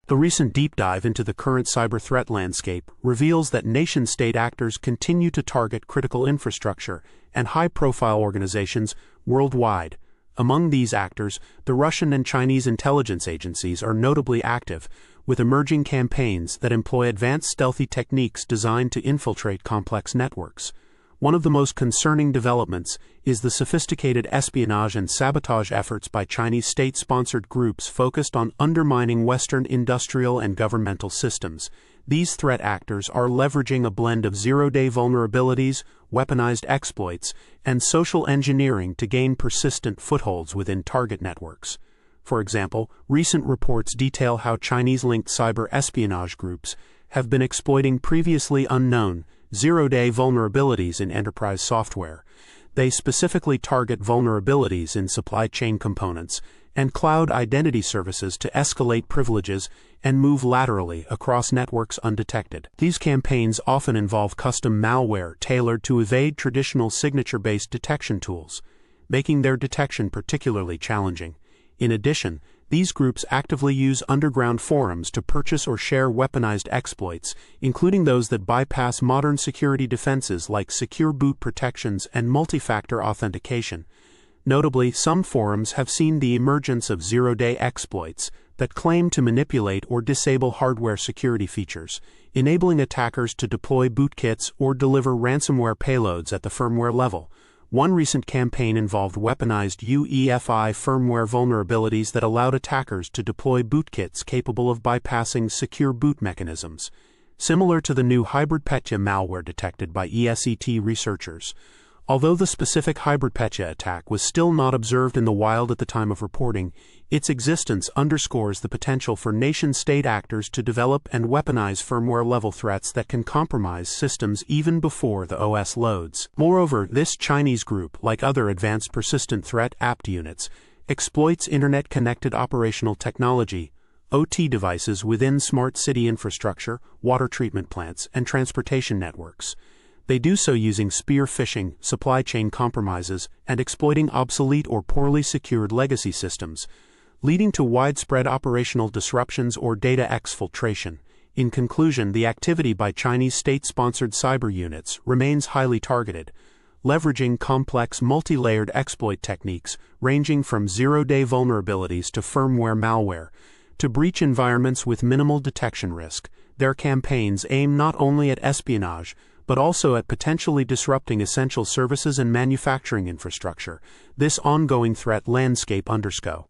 The recent deep dive into the current cyber threat landscape reveals that nation-state actors continue to target critical infrastructure and high-profile organizations worldwide. Among these actors, the Russian and Chinese intelligence agencies are notably active, with emerging campaigns that employ advanced stealthy techniques designed to infiltrate complex networks. One of the most concerning developments is the sophisticated espionage and sabotage efforts by Chinese state-sponsored groups focused on undermining Western industrial and governmental systems. These threat actors are leveraging a blend of zero-day vulnerabilities, weaponized exploits, and social engineering to gain persistent footholds within target networks. For example, recent reports detail how Chinese-linked cyber espionage groups have been exploiting previously unknown zero-day vulnerabilities in enterprise software. They specifically target vulnerabilities in supply chain components and cloud identity services to escalate privileges and move laterally across networks undetected. These campaigns often involve custom malware tailored to evade traditional signature-based detection tools, making their detection particularly challenging. In addition, these groups actively use underground forums to purchase or share weaponized exploits, including those that bypass modern security defenses like secure boot protections and multi-factor authentication. Notably, some forums have seen the emergence of zero-day exploits that claim to manipulate or disable hardware security features, enabling attackers to deploy bootkits or deliver ransomware payloads at the firmware level. One recent campaign involved weaponized UEFI firmware vulnerabilities that allowed attackers to deploy bootkits capable of bypassing secure boot mechanisms, similar to the new hybrid Petya malware detected by ESET researchers. Although the specific hybrid Petya attack was still not observed in the wild at the time of reporting, its existence underscores the potential for nation-state actors to develop and weaponize firmware-level threats that can compromise systems even before the OS loads. Moreover, this Chinese group, like other advanced persistent threat apt units, exploits Internet-connected operational technology, OT devices within smart city infrastructure, water treatment plants, and transportation networks. They do so using spear phishing, supply chain compromises, and exploiting obsolete or poorly secured legacy systems, leading to widespread operational disruptions or data exfiltration. In conclusion, the activity by Chinese state-sponsored cyber units remains highly targeted, leveraging complex multi-layered exploit techniques ranging from zero-day vulnerabilities to firmware malware. To breach environments with minimal detection risk, their campaigns aim not only at espionage, but also at potentially disrupting essential services and manufacturing infrastructure. This ongoing threat landscape underscores